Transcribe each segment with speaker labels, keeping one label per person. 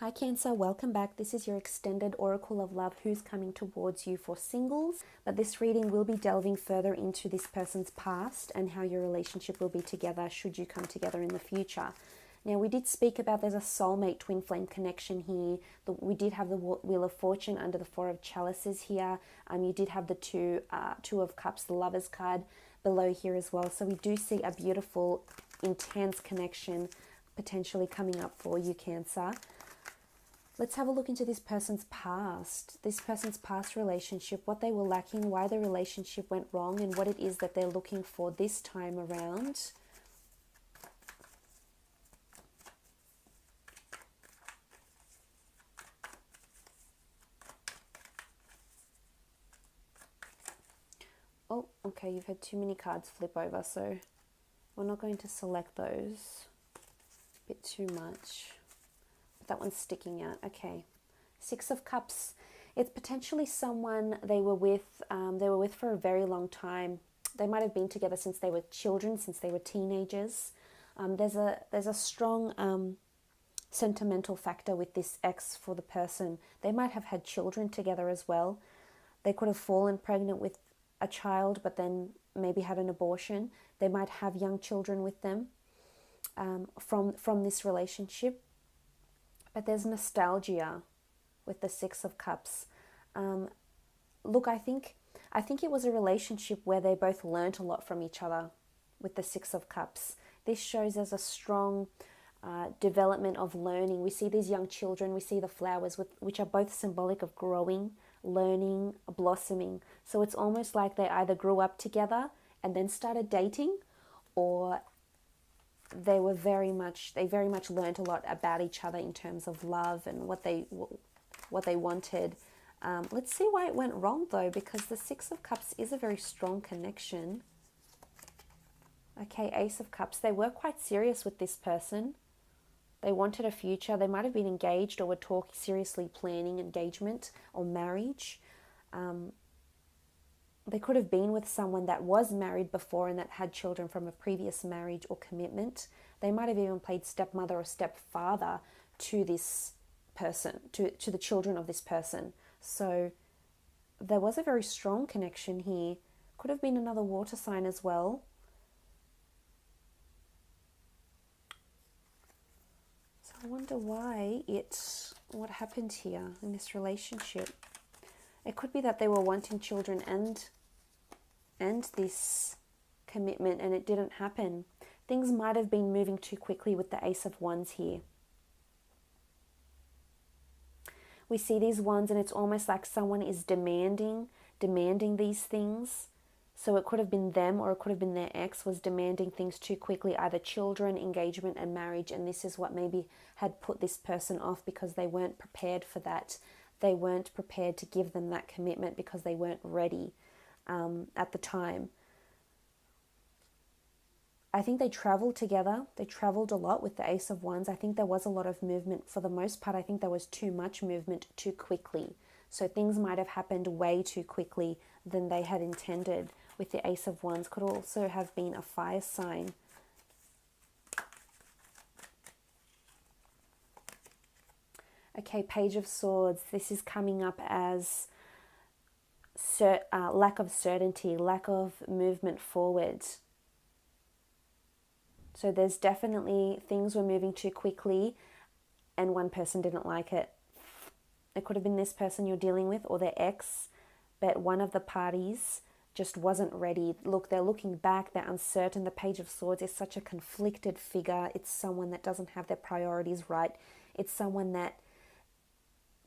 Speaker 1: Hi Cancer, welcome back. This is your extended Oracle of Love, who's coming towards you for singles. But this reading will be delving further into this person's past and how your relationship will be together should you come together in the future. Now, we did speak about there's a soulmate twin flame connection here. We did have the Wheel of Fortune under the Four of Chalices here. You did have the Two of Cups, the Lover's card below here as well. So we do see a beautiful, intense connection potentially coming up for you, Cancer. Let's have a look into this person's past relationship, what they were lacking, why the relationship went wrong, and what it is that they're looking for this time around. Oh, okay, you've had too many cards flip over, so we're not going to select those. A bit too much. That one's sticking out. Okay, Six of Cups. It's potentially someone they were with for a very long time. They might have been together since they were children, since they were teenagers. There's a strong sentimental factor with this ex for the person. They might have had children together as well. They could have fallen pregnant with a child, but then maybe had an abortion. They might have young children with them from this relationship. But there's nostalgia with the Six of Cups. Look, I think it was a relationship where they both learnt a lot from each other with the Six of Cups. This shows as a strong development of learning. We see these young children, we see the flowers, which are both symbolic of growing, learning, blossoming. So it's almost like they either grew up together and then started dating, or they very much learned a lot about each other in terms of love and what they wanted. Let's see why it went wrong though, because the Six of Cups is a very strong connection. Okay, Ace of Cups. They were quite serious with this person. They wanted a future. They might have been engaged or were seriously planning engagement or marriage. They could have been with someone that was married before and that had children from a previous marriage or commitment. They might have even played stepmother or stepfather to this person, to the children of this person. So there was a very strong connection here. Could have been another water sign as well. So I wonder what happened here in this relationship. It could be that they were wanting children and this commitment, and it didn't happen. Things might have been moving too quickly with the Ace of Wands here. We see these wands and it's almost like someone is demanding these things. So it could have been them, or it could have been their ex was demanding things too quickly, either children, engagement and marriage, and this is what maybe had put this person off because they weren't prepared for that. They weren't prepared to give them that commitment because they weren't ready at the time. I think they traveled together. They traveled a lot with the Ace of Wands. I think there was a lot of movement. For the most part, I think there was too much movement too quickly. So things might have happened way too quickly than they had intended with the Ace of Wands. Could also have been a fire sign. Okay, Page of Swords. This is coming up as lack of certainty, lack of movement forward. So there's definitely things were moving too quickly and one person didn't like it. It could have been this person you're dealing with or their ex, but one of the parties just wasn't ready. Look, they're looking back, they're uncertain. The Page of Swords is such a conflicted figure. It's someone that doesn't have their priorities right. It's someone that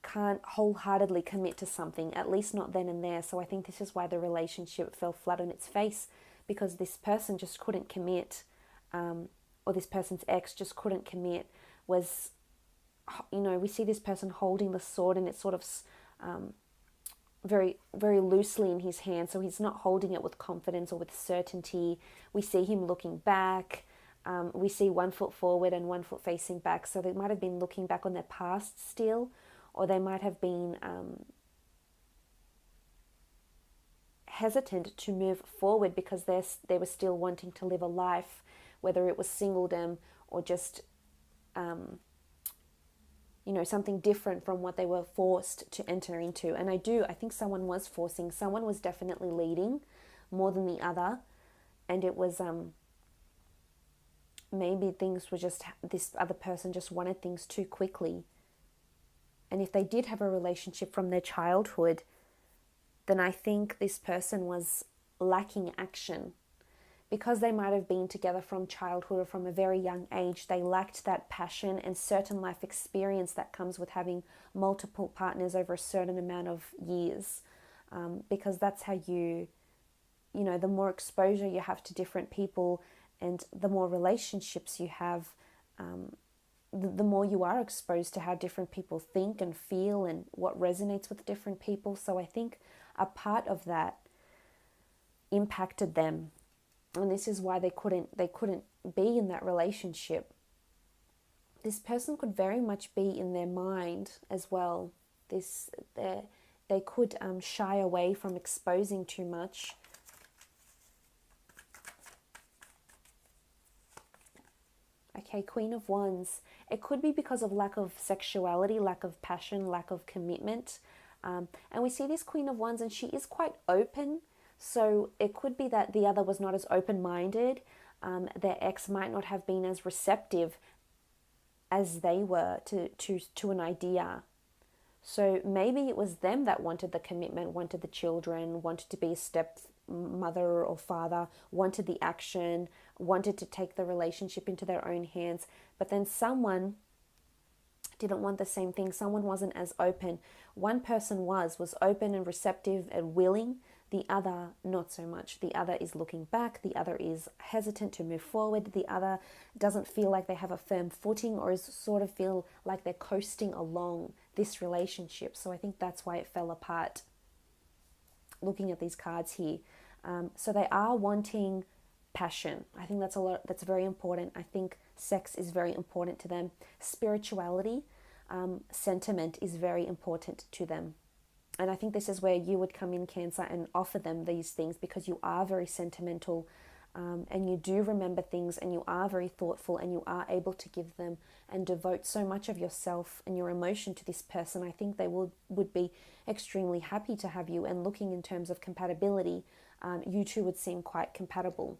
Speaker 1: can't wholeheartedly commit to something, at least not then and there. So I think this is why the relationship fell flat on its face, because this person just couldn't commit, or this person's ex just couldn't commit. Was, we see this person holding the sword and it's sort of very, very loosely in his hand, so he's not holding it with confidence or with certainty. We see him looking back. We see 1 foot forward and 1 foot facing back, so they might have been looking back on their past still, or they might have been hesitant to move forward because they were still wanting to live a life, whether it was singledom or just you know, something different from what they were forced to enter into. And I think someone was forcing, someone was definitely leading more than the other. And it was, maybe things were just, this other person just wanted things too quickly. And if they did have a relationship from their childhood, then I think this person was lacking action. Because they might have been together from childhood or from a very young age, they lacked that passion and certain life experience that comes with having multiple partners over a certain amount of years. Because that's how you know, the more exposure you have to different people and the more relationships you have, the more you are exposed to how different people think and feel and what resonates with different people. So I think a part of that impacted them. And this is why they couldn't be in that relationship. This person could very much be in their mind as well. They could shy away from exposing too much. Okay, Queen of Wands. It could be because of lack of sexuality, lack of passion, lack of commitment. And we see this Queen of Wands, and she is quite open. So it could be that the other was not as open-minded. Their ex might not have been as receptive as they were to an idea. So maybe it was them that wanted the commitment, wanted the children, wanted to be a stepmother or father, wanted the action, wanted to take the relationship into their own hands. But then someone didn't want the same thing. Someone wasn't as open. One person was open and receptive and willing. The other, not so much. The other is looking back. The other is hesitant to move forward. The other doesn't feel like they have a firm footing, or is sort of feel like they're coasting along this relationship. So I think that's why it fell apart. Looking at these cards here. So they are wanting passion. I think that's very important. I think sex is very important to them. Spirituality, sentiment is very important to them. And I think this is where you would come in, Cancer, and offer them these things, because you are very sentimental, and you do remember things, and you are very thoughtful, and you are able to give them and devote so much of yourself and your emotion to this person. I think they would be extremely happy to have you, and looking in terms of compatibility, you two would seem quite compatible.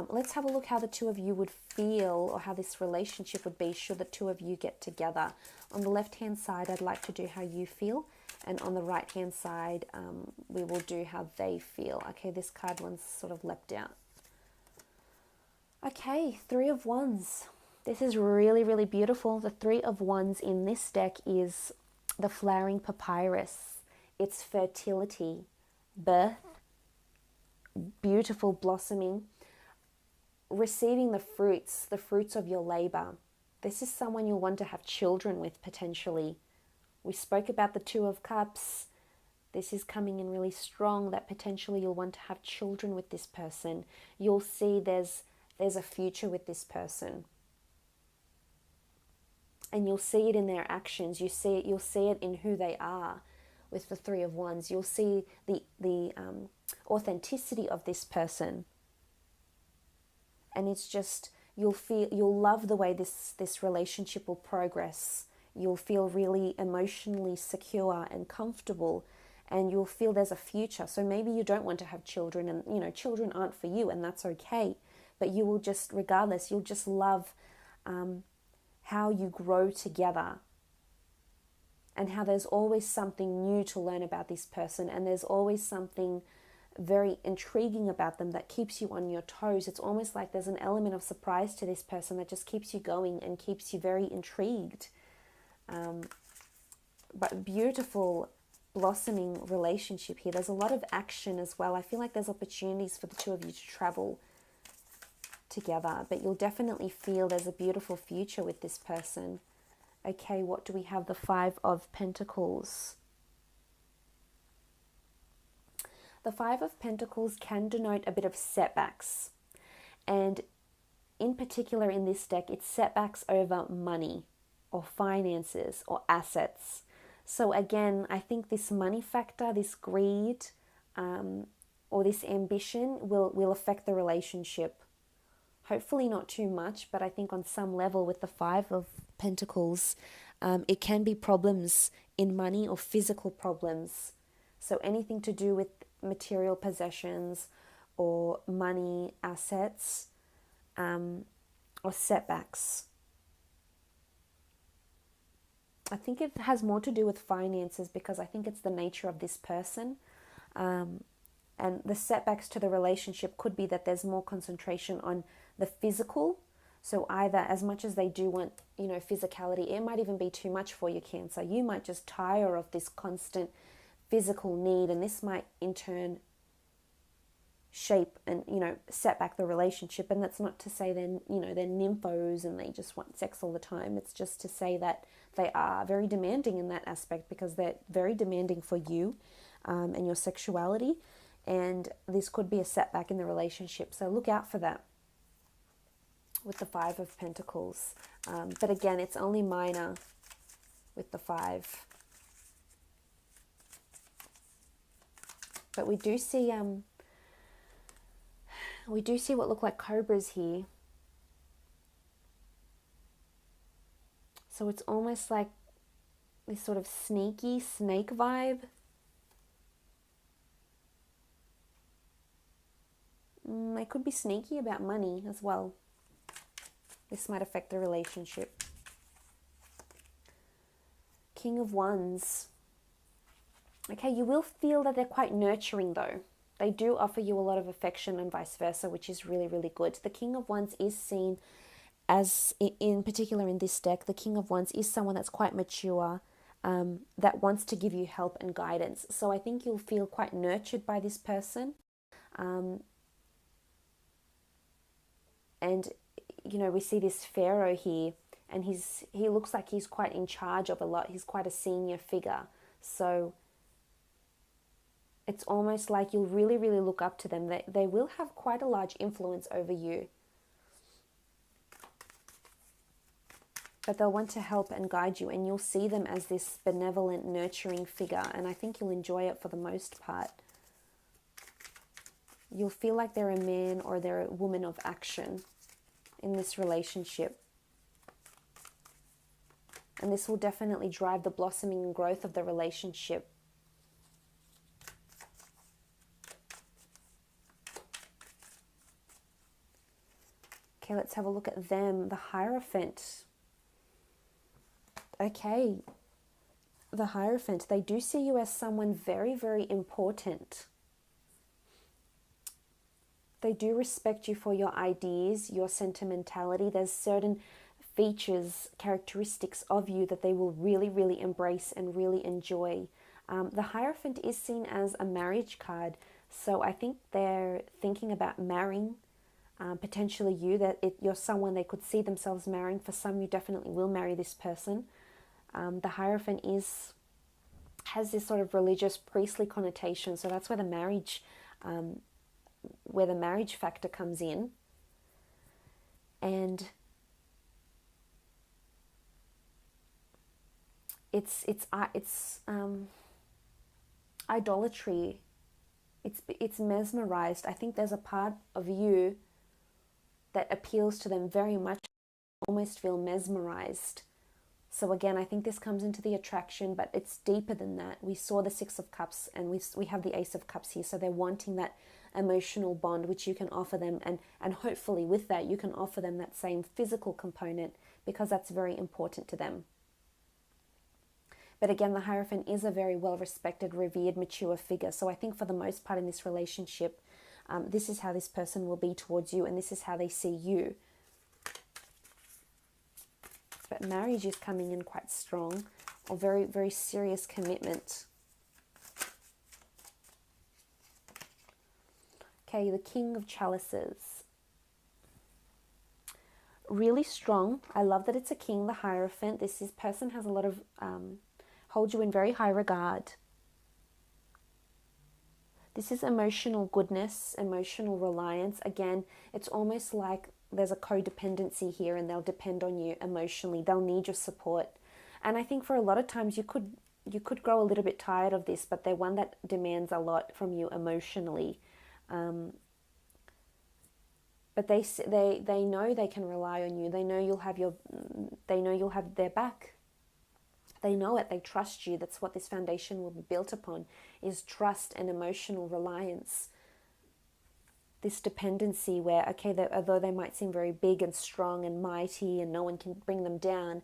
Speaker 1: Let's have a look how the two of you would feel, or how this relationship would be should the two of you get together. On the left-hand side, I'd like to do how you feel. And on the right-hand side, we will do how they feel. Okay, this card one's sort of leapt out. Okay, Three of Wands. This is really, really beautiful. The Three of Wands in this deck is the flowering papyrus. It's fertility, birth, beautiful blossoming, receiving the fruits of your labor. This is someone you'll want to have children with, potentially. We spoke about the Two of Cups. This is coming in really strong, that potentially you'll want to have children with this person. You'll see there's a future with this person. And you'll see it in their actions. You'll see it in who they are with the Three of Wands. You'll see the authenticity of this person. And it's just, you'll love the way this relationship will progress. You'll feel really emotionally secure and comfortable, and you'll feel there's a future. So maybe you don't want to have children, and you know, children aren't for you, and that's okay. But you will just, regardless, you'll just love how you grow together, and how there's always something new to learn about this person, and there's always something very intriguing about them that keeps you on your toes. It's almost like there's an element of surprise to this person that just keeps you going and keeps you very intrigued. But beautiful blossoming relationship here. There's a lot of action as well. I feel like there's opportunities for the two of you to travel together, but you'll definitely feel there's a beautiful future with this person. Okay, what do we have? The Five of Pentacles. The Five of Pentacles can denote a bit of setbacks. And in particular in this deck, it's setbacks over money or finances or assets. So again, I think this money factor, this greed, or this ambition will affect the relationship. Hopefully not too much, but I think on some level with the Five of Pentacles, it can be problems in money or physical problems. So anything to do with material possessions or money, assets, or setbacks. I think it has more to do with finances because I think it's the nature of this person. And the setbacks to the relationship could be that there's more concentration on the physical. So either as much as they do want, you know, physicality, it might even be too much for you, Cancer. You might just tire of this constant physical need, and this might in turn shape and, you know, set back the relationship. And that's not to say they're, you know, they're nymphos and they just want sex all the time. It's just to say that they are very demanding in that aspect because they're very demanding for you and your sexuality. And this could be a setback in the relationship. So look out for that with the Five of Pentacles. But again, it's only minor with the Five. But we do see what look like cobras here. So it's almost like this sort of sneaky snake vibe. They could be sneaky about money as well. This might affect the relationship. King of Wands. Okay, you will feel that they're quite nurturing though. They do offer you a lot of affection and vice versa, which is really, really good. The King of Wands is seen as, in particular in this deck, the King of Wands is someone that's quite mature, that wants to give you help and guidance. So I think you'll feel quite nurtured by this person. And, you know, we see this Pharaoh here, and he looks like he's quite in charge of a lot. He's quite a senior figure. So it's almost like you'll really, really look up to them. They will have quite a large influence over you. But they'll want to help and guide you, and you'll see them as this benevolent, nurturing figure. And I think you'll enjoy it for the most part. You'll feel like they're a man or they're a woman of action in this relationship. And this will definitely drive the blossoming and growth of the relationship. Okay, let's have a look at them. The Hierophant. Okay, the Hierophant. They do see you as someone very, very important. They do respect you for your ideas, your sentimentality. There's certain features, characteristics of you that they will really, really embrace and really enjoy. The Hierophant is seen as a marriage card. So I think they're thinking about marrying, potentially you, that you're someone they could see themselves marrying. For some, you definitely will marry this person. The Hierophant has this sort of religious, priestly connotation. So that's where the marriage factor comes in. And it's idolatry. It's mesmerized. I think there's a part of you that appeals to them very much. Almost feel mesmerized. So again, I think this comes into the attraction, but it's deeper than that. We saw the Six of Cups, and we have the Ace of Cups here. So they're wanting that emotional bond, which you can offer them. And hopefully with that, you can offer them that same physical component, because that's very important to them. But again, the Hierophant is a very well-respected, revered, mature figure. So I think for the most part in this relationship, this is how this person will be towards you, and this is how they see you. But marriage is coming in quite strong, or very, very serious commitment. Okay, the King of Chalices. Really strong. I love that it's a king, the Hierophant. This person has a lot of, holds you in very high regard. This is emotional goodness, emotional reliance. Again, it's almost like there's a codependency here, and they'll depend on you emotionally. They'll need your support. And I think for a lot of times you could grow a little bit tired of this, but they're one that demands a lot from you emotionally. But they know they can rely on you. They know you'll have their back. They know it. They trust you. That's what this foundation will be built upon, is trust and emotional reliance. This dependency where, okay, although they might seem very big and strong and mighty and no one can bring them down,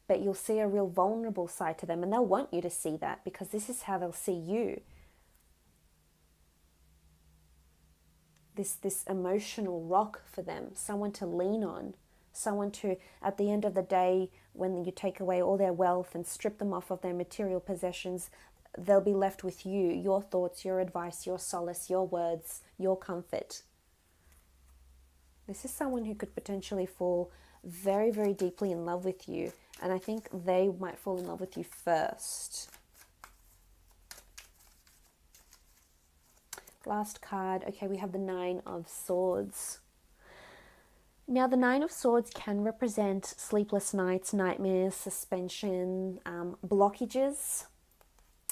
Speaker 1: but you'll see a real vulnerable side to them, and they'll want you to see that, because this is how they'll see you. This emotional rock for them, someone to lean on, someone to, at the end of the day, when you take away all their wealth and strip them off of their material possessions, they'll be left with you, your thoughts, your advice, your solace, your words, your comfort. This is someone who could potentially fall very, very deeply in love with you. And I think they might fall in love with you first. Last card. Okay, we have the Nine of Swords. Now, the Nine of Swords can represent sleepless nights, nightmares, suspension, blockages.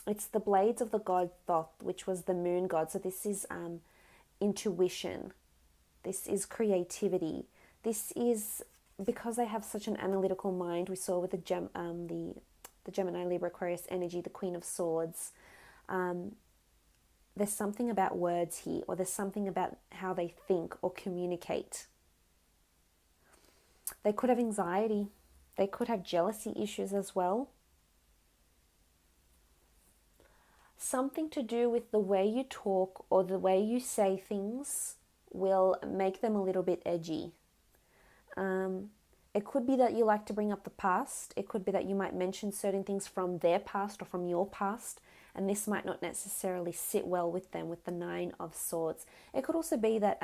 Speaker 1: It's the blades of the god Thoth, which was the moon god. So this is intuition. This is creativity. This is, because they have such an analytical mind, we saw with the Gemini, Libra, Aquarius energy, the Queen of Swords. There's something about words here, or there's something about how they think or communicate. They could have anxiety. They could have jealousy issues as well. Something to do with the way you talk or the way you say things will make them a little bit edgy. It could be that you like to bring up the past. It could be that you might mention certain things from their past or from your past, and this might not necessarily sit well with them, with the Nine of Swords. It could also be that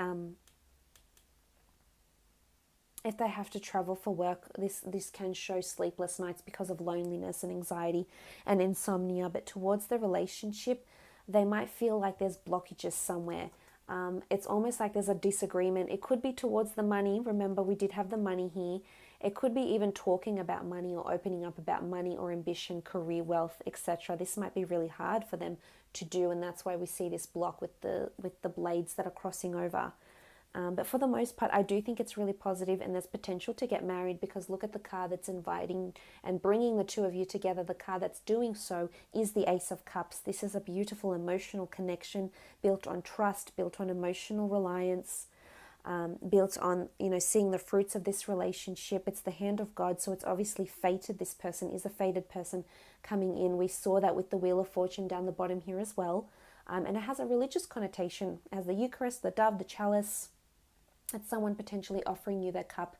Speaker 1: if they have to travel for work, this can show sleepless nights because of loneliness and anxiety and insomnia. But towards the relationship, they might feel like there's blockages somewhere. It's almost like there's a disagreement. It could be towards the money. Remember, we did have the money here. It could be even talking about money or opening up about money or ambition, career, wealth, etc. This might be really hard for them to do, and that's why we see this block with the blades that are crossing over. But for the most part, I do think it's really positive, and there's potential to get married, because look at the card that's inviting and bringing the two of you together. The card that's doing so is the Ace of Cups. This is a beautiful emotional connection built on trust, built on emotional reliance, built on, seeing the fruits of this relationship. It's the hand of God, so it's obviously fated. This person is a fated person coming in. We saw that with the Wheel of Fortune down the bottom here as well. And it has a religious connotation. It has the Eucharist, the dove, the chalice. It's someone potentially offering you their cup,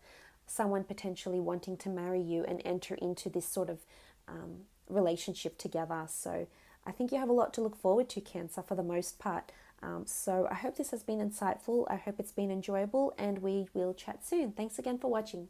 Speaker 1: someone potentially wanting to marry you and enter into this sort of relationship together. So I think you have a lot to look forward to, Cancer, for the most part. So I hope this has been insightful. I hope it's been enjoyable, and we will chat soon. Thanks again for watching.